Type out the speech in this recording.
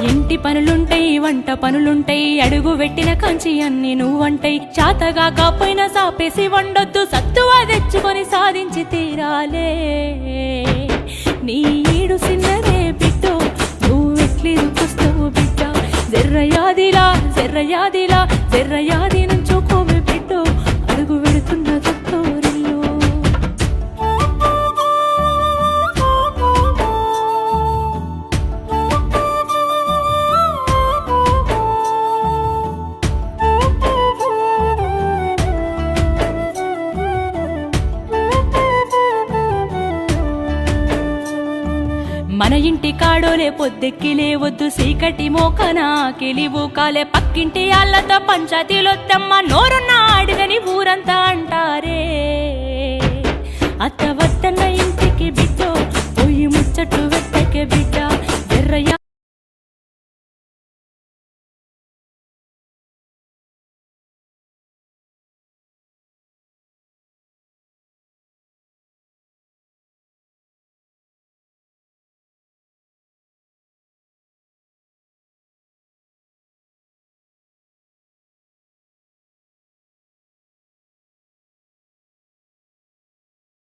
ఇంటి పనులుంటాయి వంట పనులుంటాయి అడుగు పెట్టిన కంచి అన్ని నువ్వంటాయి చాతగా కాపోయినా సాపేసి వండొద్దు సత్తువా తెచ్చుకొని సాధించి తీరాలే నీ ఈడు సిన్నదే బిడ్డో నువ్వెట్లిరుకొస్తావు బిడ్డ జర్రయాదిలా జర్రయాదిలా జర్రయాది నుంచోకోవే బిడ్డో అడుగు పెడుతున్న తొట్టూరిల్లు మన ఇంటి కాడోలే పొద్దెక్కి లేవద్దు సీకటి మోకనా కెలివు కాలే పక్కింటి ఆళ్ళతో పంచాయతీలొద్దమ్మ నోరున్న అడుగని ఊరంతా అంటారే అత్త వద్దన్న ఇంటికి బిడ్డో పోయి ముచ్చట్లు వెట్టకే బిడ్డ